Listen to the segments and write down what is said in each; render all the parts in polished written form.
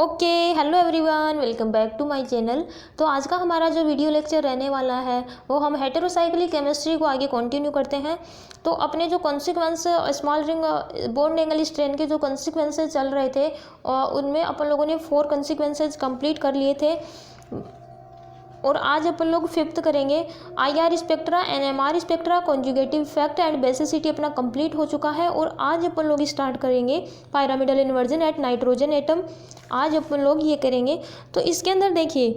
Okay, hello everyone, welcome back to my channel. तो आज का हमारा जो वीडियो लेक्चर रहने वाला है वो हम हेटेरोसाइक्लिक केमिस्ट्री को आगे कंटिन्यू करते हैं। तो अपने जो consequence small ring bond angle strain के जो कॉन्सिक्वेंसेज चल रहे थे उनमें अपन लोगों ने 4 कॉन्सिक्वेंसेज कंप्लीट कर लिए थे और आज अपन लोग 5th करेंगे। IR spectra, NMR spectra, conjugative effect and basicity अपना कंप्लीट हो चुका है और आज अपन लोग स्टार्ट करेंगे pyramidal inversion at nitrogen atom. आज अपन लोग ये करेंगे। तो इसके अंदर देखिए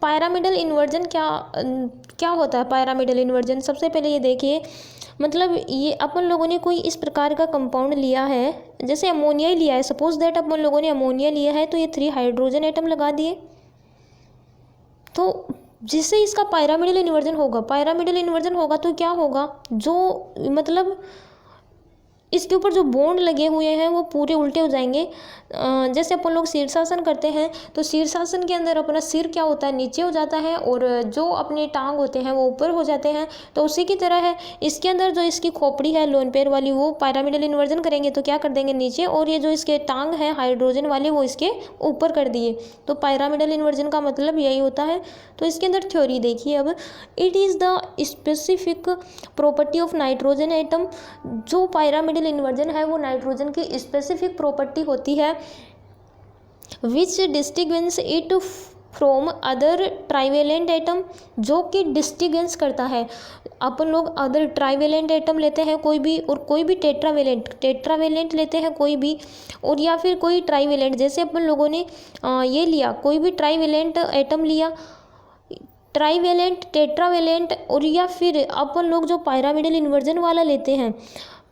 पायरामिडल इन्वर्जन क्या होता है। पायरामिडल इन्वर्जन सबसे पहले ये देखिए, मतलब ये अपन लोगों ने कोई इस प्रकार का कंपाउंड लिया है, जैसे अमोनिया ही लिया है। सपोज दैट अपन लोगों ने अमोनिया लिया है तो ये 3 हाइड्रोजन एटम लगा दिए, तो जिससे इसका पायरामिडल इन्वर्जन होगा। पायरामिडल इन्वर्जन होगा तो क्या होगा, जो मतलब इसके ऊपर जो बॉन्ड लगे हुए हैं वो पूरे उल्टे हो जाएंगे। जैसे अपन लोग शीर्षासन करते हैं तो शीर्षासन के अंदर अपना सिर क्या होता है, नीचे हो जाता है और जो अपने टांग होते हैं वो ऊपर हो जाते हैं। तो उसी की तरह है इसके अंदर जो इसकी खोपड़ी है लोन पैर वाली, वो पायरामिडल इन्वर्जन करेंगे तो क्या कर देंगे नीचे, और ये जो इसके टांग है हाइड्रोजन वाले वो इसके ऊपर कर दिए। तो पायरामिडल इन्वर्जन का मतलब यही होता है। तो इसके अंदर थ्योरी देखिए अब, it is the specific property of nitrogen atom. जो पायरामिडल इन्वर्जन है वो नाइट्रोजन की स्पेसिफिक प्रॉपर्टी होती है which distinguish it from other trivalent atom, जो कि डिस्टिंग्विश करता है। अपन लोग अदर ट्राइवेलेंट एटम लेते हैं कोई भी, और कोई भी टेट्रावेलेंट लेते हैं कोई भी, और या फिर कोई ट्राइवेलेंट, जैसे अपन लोगों ने ये लिया कोई भी ट्राइवेलेंट एटम लिया, ट्राइवेलेंट, टेट्रावेलेंट, और या फिर अपन लोग जो पायरामिडल इन्वर्जन वाला लेते हैं।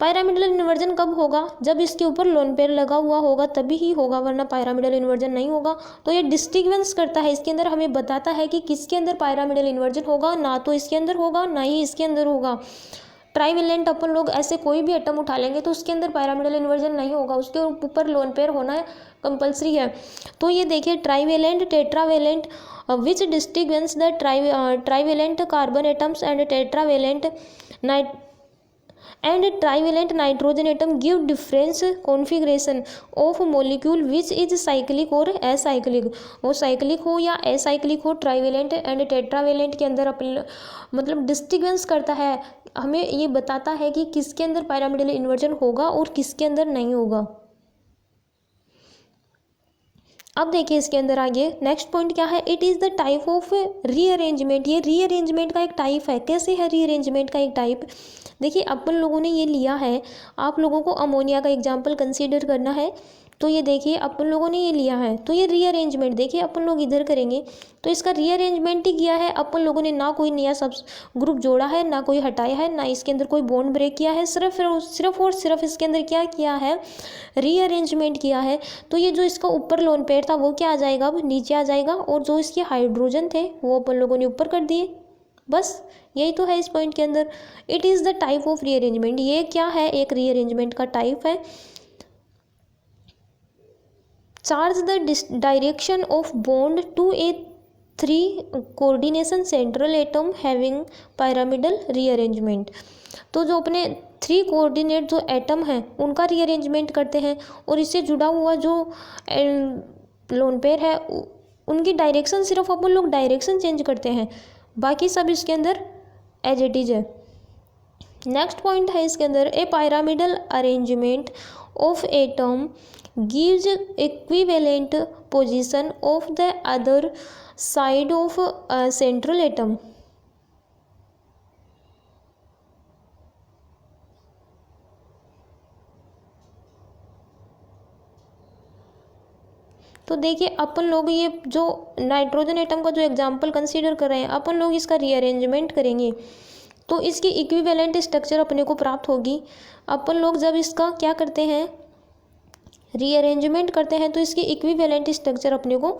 पायरामिडल इन्वर्जन कब होगा, जब इसके ऊपर लोन पेयर लगा हुआ होगा तभी ही होगा, वरना पायरामिडल इन्वर्जन नहीं होगा। तो ये डिस्टिंग्विश करता है, इसके अंदर हमें बताता है कि किसके अंदर पायरामिडल इन्वर्जन होगा, ना तो इसके अंदर होगा ना ही इसके अंदर होगा। ट्राइवेलेंट अपन लोग ऐसे कोई भी एटम उठा लेंगे तो उसके अंदर पायरामिडल इन्वर्जन नहीं होगा, उसके ऊपर लोन पेयर होना कंपल्सरी है। तो ये देखिए trivalent, tetravalent, which distinguish the trivalent carbon atoms and tetravalent trivalent nitrogen atom give different configuration of molecule which is cyclic और acyclic। वो साइक्लिक हो या acyclic हो, ट्राइवेलेंट एंड टेट्रावेलेंट के अंदर अपन मतलब डिस्टिंग्विश करता है, हमें ये बताता है कि किसके अंदर पायरामिडल इन्वर्जन होगा और किसके अंदर नहीं होगा। अब देखिए इसके अंदर आगे नेक्स्ट पॉइंट क्या है, it is the type of rearrangement. ये रीअरेंजमेंट का एक टाइप है। कैसे है रीअरेंजमेंट का एक टाइप, देखिए अपन लोगों ने ये लिया है, आप लोगों को अमोनिया का एग्जाम्पल कंसीडर करना है। तो ये देखिए अपन लोगों ने ये लिया है, तो ये रीअरेंजमेंट देखिए अपन लोग इधर करेंगे तो इसका रीअरेंजमेंट ही किया है अपन लोगों ने, ना कोई नया सब ग्रुप जोड़ा है, ना कोई हटाया है, ना इसके अंदर कोई बॉन्ड ब्रेक किया है, सिर्फ और सिर्फ इसके अंदर क्या किया है, रीअरेंजमेंट किया है। तो ये जो इसका ऊपर लोन पेयर था वो क्या आ जाएगा, अब नीचे आ जाएगा, और जो इसके हाइड्रोजन थे वो अपन लोगों ने ऊपर कर दिए। बस यही तो है इस पॉइंट के अंदर। It is the type of rearrangement, ये क्या है, एक रीअरेंजमेंट का टाइप है। Charge the direction of bond to a 3 coordination central atom having pyramidal rearrangement. तो जो अपने 3 कोऑर्डिनेट जो एटम हैं उनका रीअरेंजमेंट करते हैं, और इससे जुड़ा हुआ जो लोन पेयर है उनकी डायरेक्शन, सिर्फ अपन लोग डायरेक्शन चेंज करते हैं, बाकी सब इसके अंदर एज इट इज है। नेक्स्ट पॉइंट है इसके अंदर, a pyramidal arrangement of atom gives equivalent position of the other side of central atom. तो देखिए अपन लोग ये जो नाइट्रोजन एटम का जो एग्जांपल कंसीडर कर रहे हैं, अपन लोग इसका रीअरेंजमेंट करेंगे तो इसकी इक्विवेलेंट स्ट्रक्चर अपने को प्राप्त होगी। अपन लोग जब इसका क्या करते हैं, रीअरेंजमेंट करते हैं, तो इसकी इक्विवेलेंट स्ट्रक्चर अपने को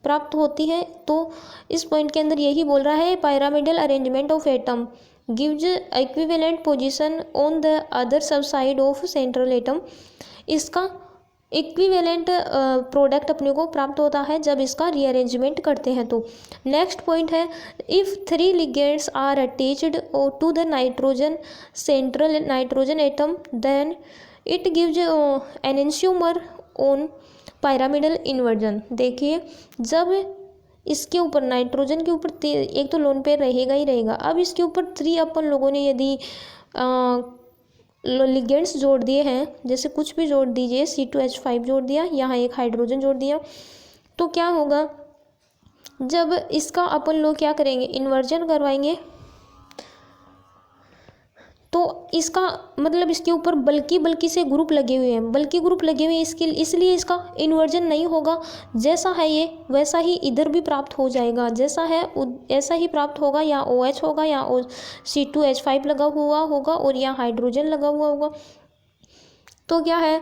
प्राप्त होती है। तो इस पॉइंट के अंदर यही बोल रहा है, pyramidal arrangement of atom gives equivalent position on the other सब साइड ऑफ सेंट्रल एटम। इसका इक्विवेलेंट प्रोडक्ट अपने को प्राप्त होता है जब इसका रीअरेंजमेंट करते हैं। तो नेक्स्ट पॉइंट है, if 3 ligands are attached to the nitrogen central nitrogen atom then it gives enantiomer on pyramidal inversion. देखिए जब इसके ऊपर नाइट्रोजन के ऊपर एक तो लोन पेयर रहेगा ही रहेगा। अब इसके ऊपर 3 अपन लोगों ने यदि लिगेंड्स जोड़ दिए हैं, जैसे कुछ भी जोड़ दीजिए, C2H5 जोड़ दिया, यहाँ एक हाइड्रोजन जोड़ दिया, तो क्या होगा, जब इसका अपन लोग क्या करेंगे, इन्वर्जन करवाएंगे, तो इसका मतलब इसके ऊपर बल्कि से ग्रुप लगे हुए हैं, बल्कि ग्रुप लगे हुए हैं, इसलिए इसका इन्वर्जन नहीं होगा। जैसा है ये वैसा ही इधर भी प्राप्त हो जाएगा, जैसा है ऐसा ही प्राप्त होगा। या OH होगा, या C2H5 लगा हुआ होगा, और यहाँ हाइड्रोजन लगा हुआ होगा। तो क्या है,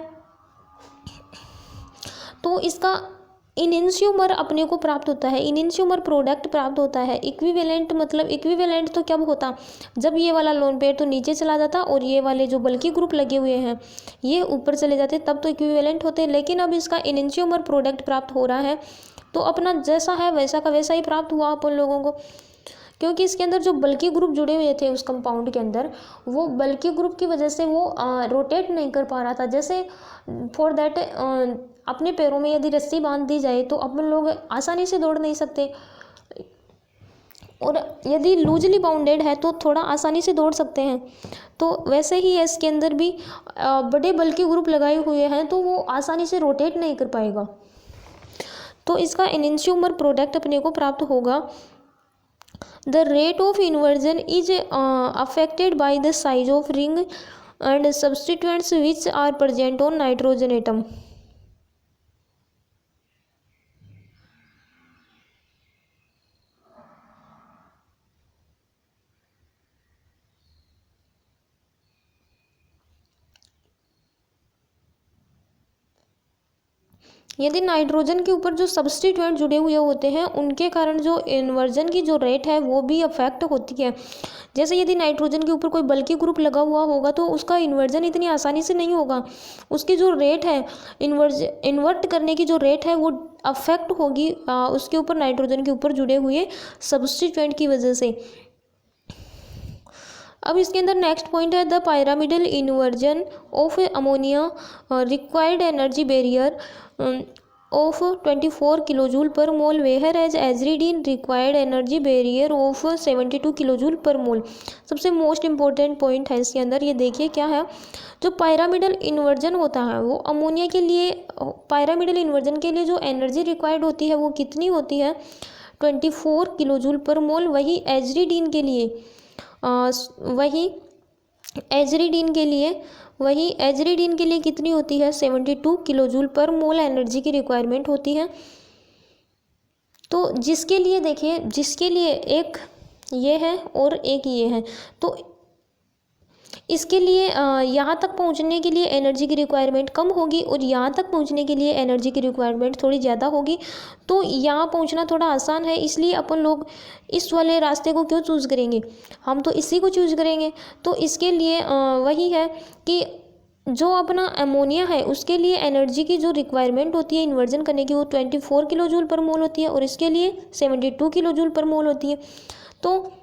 तो इसका इनेंशियोमर अपने को प्राप्त होता है, इनेंशियोमर प्रोडक्ट प्राप्त होता है। इक्विवेलेंट मतलब इक्विवेलेंट तो कब होता, जब ये वाला लोन पेयर तो नीचे चला जाता और ये वाले जो बल्कि ग्रुप लगे हुए हैं ये ऊपर चले जाते, तब तो इक्विवेलेंट होते। लेकिन अब इसका इनेंशियोमर प्रोडक्ट प्राप्त हो रहा है, तो अपना जैसा है वैसा का वैसा ही प्राप्त हुआ अपन लोगों को, क्योंकि इसके अंदर जो बल्कि ग्रुप जुड़े हुए थे उस कंपाउंड के अंदर, वो बल्कि ग्रुप की वजह से वो रोटेट नहीं कर पा रहा था। जैसे फॉर दैट अपने पैरों में यदि रस्सी बांध दी जाए तो अपन लोग आसानी से दौड़ नहीं सकते, और यदि लूजली बाउंडेड है तो थोड़ा आसानी से दौड़ सकते हैं। तो वैसे ही है इसके अंदर भी बड़े बल्कि ग्रुप लगाए हुए हैं, तो वो आसानी से रोटेट नहीं कर पाएगा। तो इसका इनेंशियोमर प्रोडक्ट अपने को प्राप्त होगा। The rate of inversion is affected by the size of ring and substituents which are present on nitrogen atom. यदि नाइट्रोजन के ऊपर जो सब्स्टिट्यूएंट जुड़े हुए होते हैं उनके कारण जो इन्वर्जन की जो रेट है वो भी अफेक्ट होती है। जैसे यदि नाइट्रोजन के ऊपर कोई बल्कि ग्रुप लगा हुआ होगा तो उसका इन्वर्जन इतनी आसानी से नहीं होगा, उसकी जो रेट है इन्वर्ट करने की जो रेट है वो अफेक्ट होगी उसके ऊपर नाइट्रोजन के ऊपर जुड़े हुए सब्स्टिट्यूएंट की वजह से। अब इसके अंदर नेक्स्ट पॉइंट है the pyramidal inversion of ammonia required energy barrier of 24 kilojoule per mole, where as aziridine required energy barrier of 72 kilojoule per mole. सबसे मोस्ट इम्पोर्टेंट पॉइंट है इसके अंदर, ये देखिए क्या है, जो पायरामिडल इन्वर्जन होता है वो अमोनिया के लिए, पायरामिडल इन्वर्जन के लिए जो एनर्जी रिक्वायर्ड होती है वो कितनी होती है, 24 किलोजूल पर मोल। वही एजरीडीन के लिए कितनी होती है, 72 किलोजूल पर मोल एनर्जी की रिक्वायरमेंट होती है। तो जिसके लिए देखिए, जिसके लिए एक ये है और एक ये है, तो इसके लिए यहाँ तक पहुँचने के लिए एनर्जी की रिक्वायरमेंट कम होगी और यहाँ तक पहुँचने के लिए एनर्जी की रिक्वायरमेंट थोड़ी ज़्यादा होगी। तो यहाँ पहुँचना थोड़ा आसान है, इसलिए अपन लोग इस वाले रास्ते को क्यों चूज़ करेंगे, हम तो इसी को चूज़ करेंगे। तो इसके लिए वही है कि जो अपना अमोनिया है उसके लिए एनर्जी की जो रिक्वायरमेंट होती है इन्वर्जन करने की वो 24 किलोजूल पर मोल होती है और इसके लिए 72 किलोजूल पर मोल होती है। तो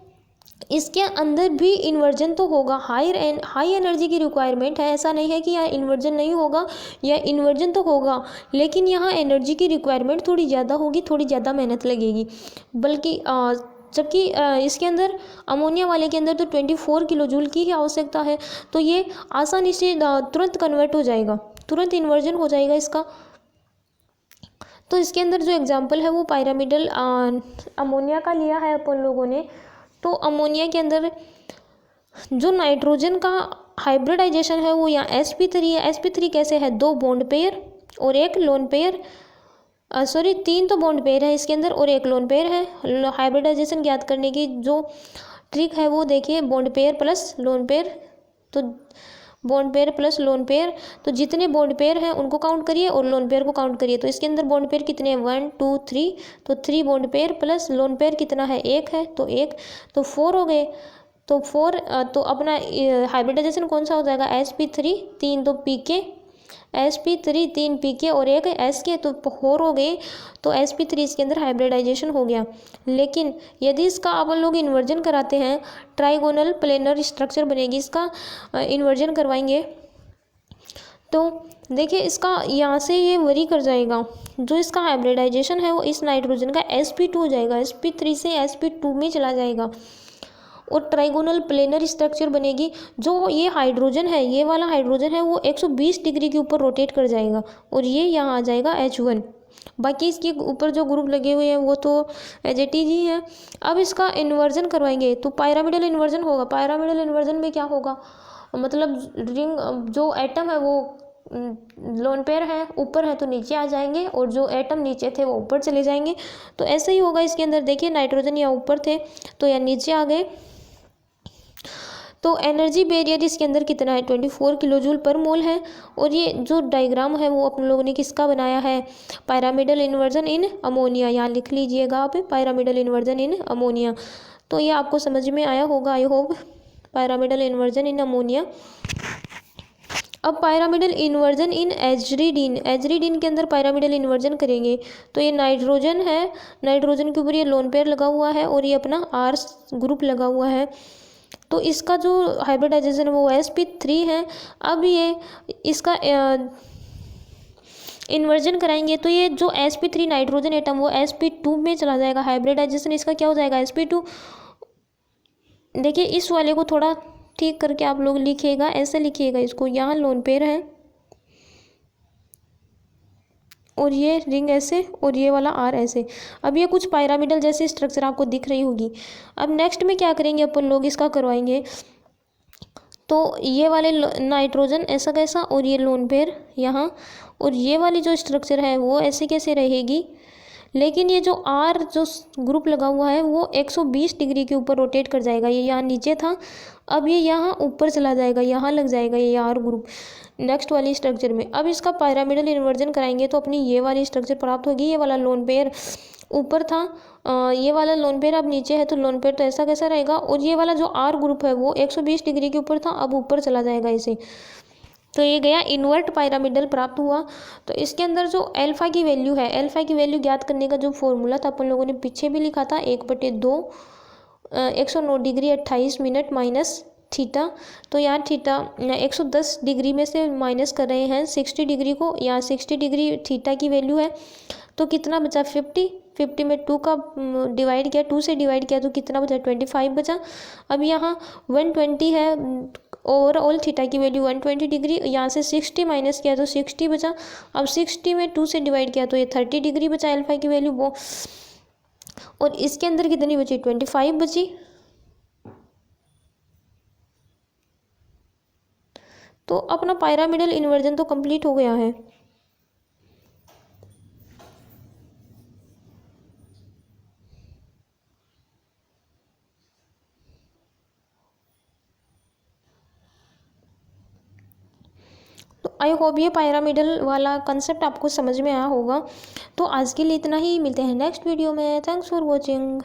इसके अंदर भी इन्वर्जन तो होगा, हाई एनर्जी की रिक्वायरमेंट है, ऐसा नहीं है कि यहाँ इन्वर्जन नहीं होगा, या इन्वर्जन तो होगा लेकिन यहाँ एनर्जी की रिक्वायरमेंट थोड़ी ज़्यादा होगी, थोड़ी ज़्यादा मेहनत लगेगी। बल्कि जबकि इसके अंदर अमोनिया वाले के अंदर तो 24 किलोजूल की ही आवश्यकता है, तो ये आसानी से तुरंत कन्वर्ट हो जाएगा, तुरंत इन्वर्जन हो जाएगा इसका। तो इसके अंदर जो एग्जाम्पल है वो पायरामिडल अमोनिया का लिया है अपन लोगों ने। तो अमोनिया के अंदर जो नाइट्रोजन का हाइब्रिडाइजेशन है वो यहाँ sp3 है। sp3 कैसे है, 2 बॉन्ड पेयर और एक लोन पेयर, 3 तो बॉन्ड पेयर है इसके अंदर और एक लोन पेयर है। हाइब्रिडाइजेशन ज्ञात करने की जो ट्रिक है वो देखिए, bond pair plus lone pair, तो bond pair plus lone pair, तो जितने बॉन्ड पेयर हैं उनको काउंट करिए और लोन पेयर को काउंट करिए। तो इसके अंदर बॉन्ड पेयर कितने हैं, 1 2 3, तो 3 bond pair plus lone pair कितना है, 1 है, तो 1, तो 4 हो गए। तो 4 तो अपना हाइब्रिडाइजेशन कौन सा हो जाएगा, sp3, 3 तो pk, sp3 3 pk और 1 sk, तो 4 हो गए। तो sp3 इसके अंदर हाइब्रिडाइजेशन हो गया। लेकिन यदि इसका अपन लोग इन्वर्जन कराते हैं, ट्राइगोनल प्लेनर स्ट्रक्चर बनेगी, इसका इन्वर्जन करवाएंगे तो देखिए इसका यहाँ से ये वरी कर जाएगा, जो इसका हाइब्रिडाइजेशन है वो इस नाइट्रोजन का sp2 हो जाएगा, sp3 से sp2 में चला जाएगा और ट्राइगोनल प्लेनर स्ट्रक्चर बनेगी। जो ये हाइड्रोजन है, ये वाला हाइड्रोजन है वो 120 डिग्री के ऊपर रोटेट कर जाएगा और ये यहाँ आ जाएगा H1। बाकी इसके ऊपर जो ग्रुप लगे हुए हैं वो तो एज इट इज ही है। अब इसका इन्वर्जन करवाएंगे तो पायरामिडल इन्वर्जन होगा। पायरामिडल इन्वर्जन में क्या होगा, मतलब रिंग जो एटम है वो लोन पेयर है, ऊपर है तो नीचे आ जाएंगे और जो एटम नीचे थे वो ऊपर चले जाएंगे। तो ऐसे ही होगा इसके अंदर। देखिए नाइट्रोजन यहाँ ऊपर थे तो यहाँ नीचे आ गए। तो एनर्जी बैरियर इसके अंदर कितना है, 24 किलो जूल पर मोल है। और ये जो डायग्राम है वो अपन लोगों ने किसका बनाया है, पायरामिडल इन्वर्जन इन अमोनिया। यहाँ लिख लीजिएगा आप, पायरामिडल इन्वर्जन इन अमोनिया। तो ये आपको समझ में आया होगा I hope, pyramidal inversion in ammonia. अब पायरामिडल इन्वर्जन इन एजरीडीन, एजरीडीन के अंदर पायरामिडल इन्वर्जन करेंगे तो ये नाइट्रोजन है, नाइट्रोजन के ऊपर ये लोन पेयर लगा हुआ है और ये अपना R ग्रुप लगा हुआ है। तो इसका जो हाइब्रिडाइजेशन है वो sp3 है। अब ये इसका इन्वर्जन कराएंगे तो ये जो sp3 नाइट्रोजन एटम वो sp2 में चला जाएगा। हाइब्रिडाइजेशन इसका क्या हो जाएगा, sp2। देखिए इस वाले को थोड़ा ठीक करके आप लोग लिखिएगा, ऐसे लिखिएगा इसको, यहाँ लोन पेयर है और ये रिंग ऐसे और ये वाला R ऐसे। अब ये कुछ पायरामिडल जैसे स्ट्रक्चर आपको दिख रही होगी। अब नेक्स्ट में क्या करेंगे अपन लोग, इसका करवाएंगे तो ये वाले नाइट्रोजन ऐसा कैसा और ये लोन पेयर यहाँ, और ये वाली जो स्ट्रक्चर है वो ऐसे कैसे रहेगी। लेकिन ये जो R जो ग्रुप लगा हुआ है वो 120 डिग्री के ऊपर रोटेट कर जाएगा। ये यहाँ नीचे था, अब ये यहाँ ऊपर चला जाएगा, यहाँ लग जाएगा ये R ग्रुप नेक्स्ट वाली स्ट्रक्चर में। अब इसका पायरामिडल इन्वर्जन कराएंगे तो अपनी ये वाली स्ट्रक्चर प्राप्त होगी। ये वाला लोन पेयर ऊपर था, ये वाला लोन पेयर अब नीचे है तो लोन पेयर तो ऐसा कैसा रहेगा। और ये वाला जो R ग्रुप है वो 120 डिग्री के ऊपर था, अब ऊपर चला जाएगा इसे। तो ये गया इन्वर्ट पायरामिडल प्राप्त हुआ। तो इसके अंदर जो अल्फा की वैल्यू है, अल्फा की वैल्यू ज्ञात करने का जो फॉर्मूला था अपन लोगों ने पीछे भी लिखा था, 1/2 109 डिग्री 28 मिनट माइनस थीटा। तो यहाँ थीटा 110 डिग्री में से माइनस कर रहे हैं 60 डिग्री को, यहाँ 60 डिग्री थीटा की वैल्यू है। तो कितना बचा 50 में 2 का डिवाइड किया, 2 से डिवाइड किया तो कितना बचा 25 बचा। अब यहाँ 120 है, ओवरऑल थीटा की वैल्यू 120 डिग्री, यहाँ से 60 माइनस किया तो 60 बचा। अब 60 में 2 से डिवाइड किया तो ये 30 डिग्री बचा अल्फा की वैल्यू वो। और इसके अंदर कितनी बची 25 बची। तो अपना पायरामिडल इन्वर्जन तो कंप्लीट हो गया है। तो आई होप ये पायरामिडल वाला कंसेप्ट आपको समझ में आया होगा। तो आज के लिए इतना ही, मिलते हैं नेक्स्ट वीडियो में। Thanks for watching.